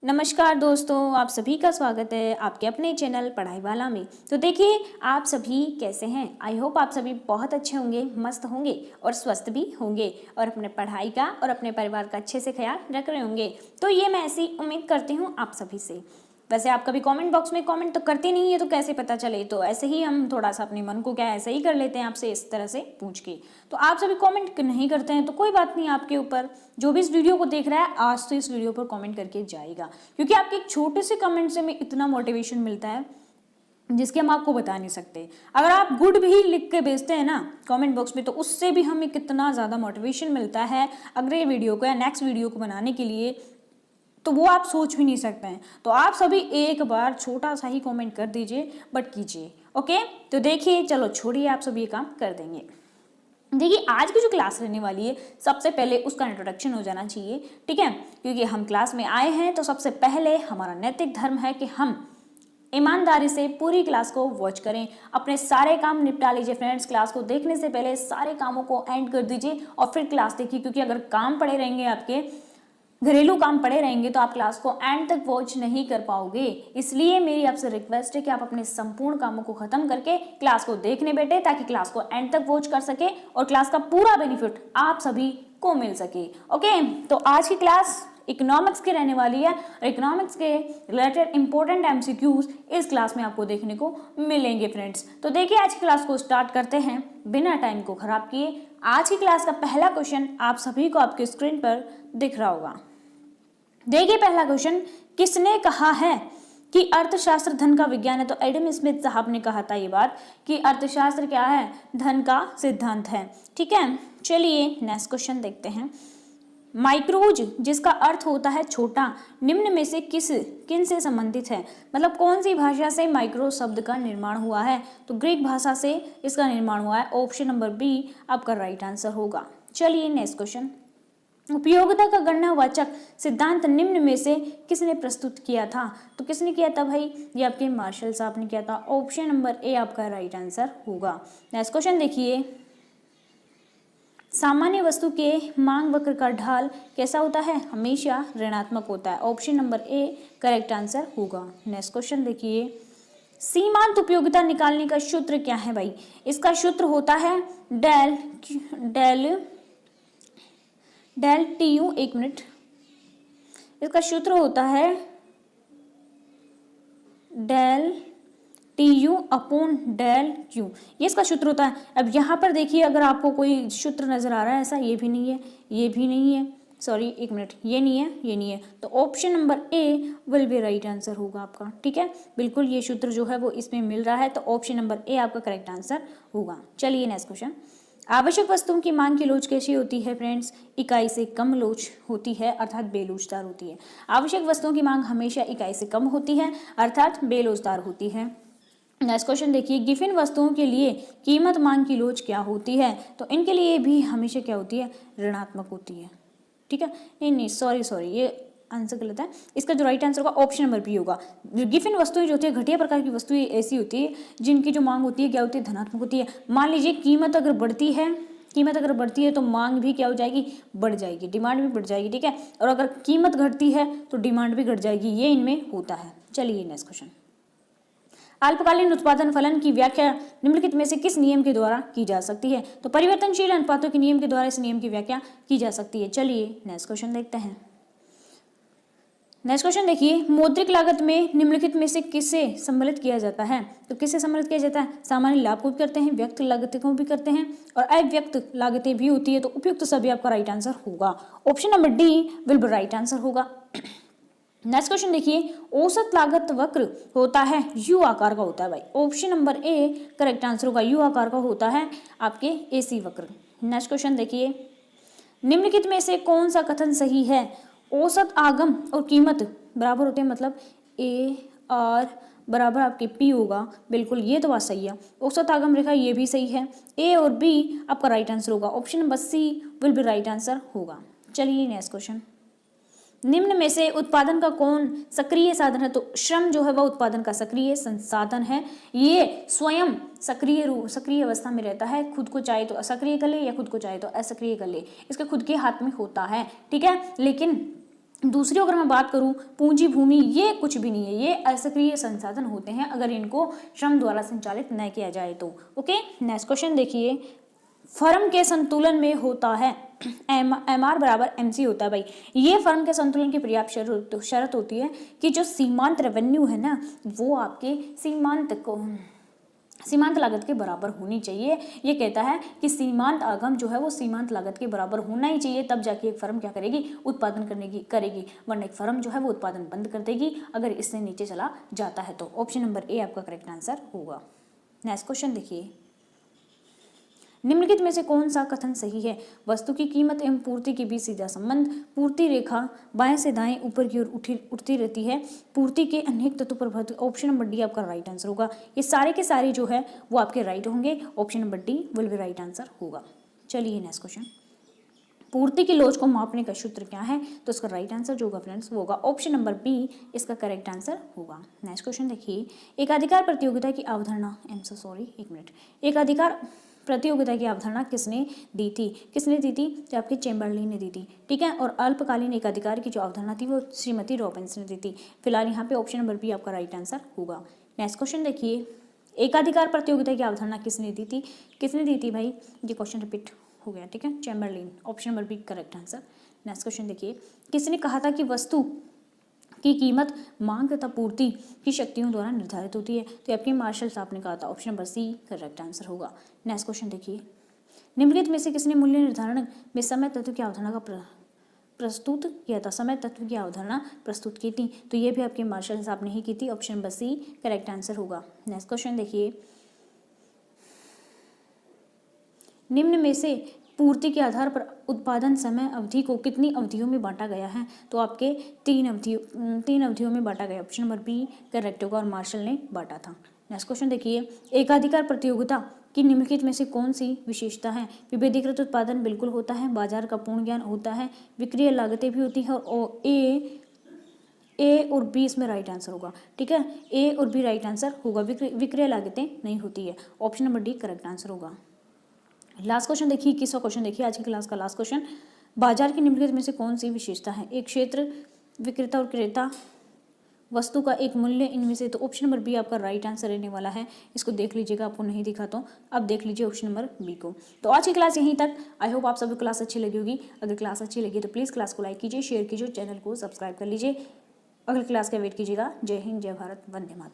नमस्कार दोस्तों, आप सभी का स्वागत है आपके अपने चैनल पढ़ाई वाला में। तो देखिए, आप सभी कैसे हैं। आई होप आप सभी बहुत अच्छे होंगे, मस्त होंगे और स्वस्थ भी होंगे और अपने पढ़ाई का और अपने परिवार का अच्छे से ख्याल रख रहे होंगे। तो ये मैं ऐसी उम्मीद करती हूँ आप सभी से। वैसे आप कभी कमेंट बॉक्स में कमेंट तो करते नहीं है, तो कैसे पता चले। तो ऐसे ही हम थोड़ा सा अपने मन को क्या ऐसे ही कर लेते हैं आपसे इस तरह से पूछ के। तो आप सभी कमेंट नहीं करते हैं तो कोई बात नहीं, आपके ऊपर जो भी इस वीडियो को देख रहा है आज तो इस वीडियो पर कमेंट करके जाएगा, क्योंकि आपके एक छोटे से कमेंट से हमें इतना मोटिवेशन मिलता है जिसके हम आपको बता नहीं सकते। अगर आप गुड भी लिख के भेजते हैं ना कमेंट बॉक्स में, तो उससे भी हमें कितना ज़्यादा मोटिवेशन मिलता है अगले वीडियो को या नेक्स्ट वीडियो को बनाने के लिए, तो वो आप सोच भी नहीं सकते हैं। तो आप सभी एक बार छोटा सा ही कमेंट कर दीजिए, बट कीजिए। ओके, तो देखिए, चलो छोड़िए, आप सभी ये काम कर देंगे। देखिए, आज की जो क्लास रहने वाली है, सबसे पहले उसका इंट्रोडक्शन हो जाना चाहिए, ठीक है। क्योंकि हम क्लास में आए हैं तो सबसे पहले हमारा नैतिक धर्म है कि हम ईमानदारी से पूरी क्लास को वॉच करें, अपने सारे काम निपटा लीजिए फ्रेंड्स। क्लास को देखने से पहले सारे कामों को एंड कर दीजिए और फिर क्लास देखिए, क्योंकि अगर काम पड़े रहेंगे, आपके घरेलू काम पड़े रहेंगे, तो आप क्लास को एंड तक वॉच नहीं कर पाओगे। इसलिए मेरी आपसे रिक्वेस्ट है कि आप अपने संपूर्ण कामों को खत्म करके क्लास को देखने बैठे, ताकि क्लास को एंड तक वॉच कर सके और क्लास का पूरा बेनिफिट आप सभी को मिल सके। ओके, तो आज की क्लास इकोनॉमिक्स की रहने वाली है और इकोनॉमिक्स के रिलेटेड इंपॉर्टेंट एमसीक्यूज इस क्लास में आपको देखने को मिलेंगे फ्रेंड्स। तो देखिए, आज की क्लास को स्टार्ट करते हैं बिना टाइम को खराब किए। आज की क्लास का पहला क्वेश्चन आप सभी को आपके स्क्रीन पर दिख रहा होगा। देखिए, पहला क्वेश्चन, किसने कहा है कि अर्थशास्त्र धन का विज्ञान है। तो एडम स्मिथ साहब ने कहा था ये बात कि अर्थशास्त्र क्या है, धन का सिद्धांत है, ठीक है। चलिए नेक्स्ट क्वेश्चन देखते हैं। माइक्रोज, जिसका अर्थ होता है छोटा, निम्न में से किन से संबंधित है। मतलब कौन सी भाषा से माइक्रो शब्द का निर्माण हुआ है। तो ग्रीक भाषा से इसका निर्माण हुआ है। ऑप्शन नंबर बी आपका राइट आंसर होगा। चलिए नेक्स्ट क्वेश्चन। उपयोगिता का गणनावाचक सिद्धांत निम्न में से किसने प्रस्तुत किया था। तो किसने किया था भाई, ये आपके मार्शल साहब ने किया था। ऑप्शन नंबर ए आपका राइट आंसर होगा। नेक्स्ट क्वेश्चन देखिए। सामान्य वस्तु के मांग वक्र का ढाल कैसा होता है, हमेशा ऋणात्मक होता है। Option number A correct answer होगा। नेक्स्ट क्वेश्चन देखिए। सीमांत उपयोगिता निकालने का सूत्र क्या है भाई। इसका सूत्र होता है डेल टी यू, एक मिनट, इसका सूत्र होता है del T U upon del Q, ये इसका सूत्र होता है। अब यहाँ पर देखिए, अगर आपको कोई सूत्र नजर आ रहा है ऐसा, ये भी नहीं है, ये भी नहीं है, सॉरी एक मिनट, ये नहीं है, ये नहीं है, तो option number A will be right answer होगा आपका, ठीक है। बिल्कुल ये सूत्र जो है वो इसमें मिल रहा है, तो ऑप्शन नंबर ए आपका करेक्ट आंसर होगा। चलिए नेक्स्ट क्वेश्चन। आवश्यक वस्तुओं की मांग की लोच कैसी होती है फ्रेंड्स, इकाई से कम लोच होती है, अर्थात बेलोचदार होती है। आवश्यक वस्तुओं की मांग हमेशा इकाई से कम होती है, अर्थात बेलोचदार होती है। नेक्स्ट क्वेश्चन देखिए। गिफिन वस्तुओं के लिए कीमत मांग की लोच क्या होती है। तो इनके लिए भी हमेशा क्या होती है, ऋणात्मक होती है, ठीक है। नहीं, सॉरी, ये आंसर गलत है। इसका जो राइट आंसर होगा ऑप्शन नंबर बी होगा। गिफिन वस्तुएं जो होती है, घटिया प्रकार की वस्तुएं ऐसी होती है जिनकी जो मांग होती है क्या होती है, धनात्मक होती है। मान लीजिए कीमत अगर बढ़ती है तो मांग भी क्या हो जाएगी, बढ़ जाएगी, डिमांड भी बढ़ जाएगी, ठीक है। और अगर कीमत घटती है तो डिमांड भी घट जाएगी, ये इनमें होता है। चलिए नेक्स्ट क्वेश्चन। अल्पकालीन उत्पादन फलन की व्याख्या निम्नलिखित में से किस नियम के द्वारा की जा सकती है। तो परिवर्तनशील अनुपातों के नियम के द्वारा इस नियम की व्याख्या की जा सकती है। चलिए नेक्स्ट क्वेश्चन देखते हैं। नेक्स्ट क्वेश्चन देखिए। मौद्रिक लागत में निम्नलिखित में से किसे सम्मिलित किया जाता है। तो किसे सम्मिलित किया जाता है, सामान्य लाभ को भी करते हैं, व्यक्त लागतें को भी करते हैं और अव्यक्त लागतें भी होती है। तो उपयुक्त सभी आपका राइट आंसर होगा। Option number D will be right answer होगा। नेक्स्ट क्वेश्चन देखिए। औसत लागत वक्र होता है, यू आकार का होता है भाई। Option number A correct answer होगा। यू आकार का होता है आपके एसी वक्र। नेक्स्ट क्वेश्चन देखिए। निम्नलिखित में से कौन सा कथन सही है। औसत आगम और कीमत बराबर होते हैं, मतलब ए आर बराबर आपके पी होगा। बिल्कुल ये तो बात सही है। औसत आगम रेखा ये भी सही है। ए और बी आपका राइट आंसर होगा। Option number C will be right answer होगा। चलिए नेक्स्ट क्वेश्चन। निम्न में से उत्पादन का कौन सक्रिय साधन है। तो श्रम जो है वह उत्पादन का सक्रिय संसाधन है। ये स्वयं सक्रिय अवस्था में रहता है, खुद को चाहे तो असक्रिय कर ले या खुद को चाहे तो असक्रिय कर ले, इसके खुद के हाथ में होता है, ठीक है। लेकिन दूसरी अगर मैं बात करूं पूंजी भूमि, ये कुछ भी नहीं है, ये असक्रिय संसाधन होते हैं अगर इनको श्रम द्वारा संचालित न किया जाए तो। ओके, नेक्स्ट क्वेश्चन देखिए, फर्म के संतुलन में होता है MR बराबर MC होता है भाई। ये फर्म के संतुलन की पर्याप्त शर्त होती है कि जो सीमांत रेवेन्यू है ना वो आपके सीमांत लागत के बराबर होनी चाहिए। ये कहता है कि सीमांत आगम जो है वो सीमांत लागत के बराबर होना ही चाहिए, तब जाके एक फर्म क्या करेगी, उत्पादन करेगी, वरना एक फर्म जो है वो उत्पादन बंद कर देगी अगर इससे नीचे चला जाता है तो। ऑप्शन नंबर ए आपका करेक्ट आंसर होगा। नेक्स्ट क्वेश्चन देखिए, निम्नलिखित में से कौन सा कथन सही है? वस्तु की कीमत एवं पूर्ति के बीच सीधा संबंध, पूर्ति रेखा बाएं से दाएं ऊपर की ओर उठती रहती है, पूर्ति के अनेक तत्व प्रभावित। ऑप्शन नंबर डी आपका राइट आंसर होगा। ये सारे के सारे जो है वो आपके राइट होंगे। Option number D will be right answer होगा। चलिए नेक्स्ट क्वेश्चन, पूर्ति की लोच को मापने का सूत्र क्या है? तो इसका राइट आंसर जो होगा फ्रेंड्स वो होगा ऑप्शन नंबर बी इसका करेक्ट आंसर होगा। नेक्स्ट क्वेश्चन देखिए, एकाधिकार प्रतियोगिता की अवधारणा एकाधिकार प्रतियोगिता की अवधारणा किसने दी थी? तो आपके चेम्बरलिन ने दी थी, ठीक है। और अल्पकालीन एकाधिकार की जो अवधारणा थी वो श्रीमती रॉबिन्स ने दी थी। फिलहाल यहाँ पे ऑप्शन नंबर बी आपका राइट आंसर होगा। नेक्स्ट क्वेश्चन देखिए, एकाधिकार प्रतियोगिता की अवधारणा किसने दी थी भाई? ये क्वेश्चन रिपीट हो गया, ठीक है, Chamberlin. Option number B correct answer. Next question देखिए, किसने कहा था कि वस्तु की कीमत मांग तथा पूर्ति की शक्तियों द्वारा निर्धारित होती है? तो आपके मार्शल साहब ने कहा था। Option number C correct answer होगा। नेक्स्ट क्वेश्चन देखिए, निम्नलिखित में से किसने मूल्य निर्धारण में समय तत्व की अवधारणा का प्रस्तुत किया था? समय तत्व की अवधारणा प्रस्तुत की थी, तो ये भी आपके मार्शल साहब ने ही की थी। Option number C correct answer होगा। नेक्स्ट क्वेश्चन देखिए, निम्न में से पूर्ति के आधार पर उत्पादन समय अवधि को कितनी अवधियों में बांटा गया है? तो आपके तीन अवधियों में बांटा गया। ऑप्शन नंबर बी करेक्ट होगा और मार्शल ने बांटा था। नेक्स्ट क्वेश्चन देखिए, एकाधिकार प्रतियोगिता की निम्नलिखित में से कौन सी विशेषता है? विभेदीकृत उत्पादन बिल्कुल होता है, बाजार का पूर्ण ज्ञान होता है, विक्रय लागतें भी होती हैं, और ए और बी इसमें राइट आंसर होगा, ठीक है। ए और बी राइट आंसर होगा, विक्रय लागतें नहीं होती है। Option number D correct answer होगा। लास्ट क्वेश्चन देखिए, 21वां क्वेश्चन देखिए आज की क्लास का लास्ट क्वेश्चन, बाजार की निम्नलिखित में से कौन सी विशेषता है? एक क्षेत्र, विक्रेता और क्रेता, वस्तु का एक मूल्य, इनमें से। तो ऑप्शन नंबर बी आपका राइट आंसर रहने वाला है। इसको देख लीजिएगा, आपको नहीं दिखा तो अब देख लीजिए ऑप्शन नंबर बी को। तो आज की क्लास यहीं तक। आई होप आप सभी क्लास अच्छी लगी होगी। अगर क्लास अच्छी लगी तो प्लीज़ क्लास को लाइक कीजिए, शेयर कीजिए, चैनल को सब्सक्राइब कर लीजिए। अगली क्लास का वेट कीजिएगा। जय हिंद, जय भारत, वंदे मातरम।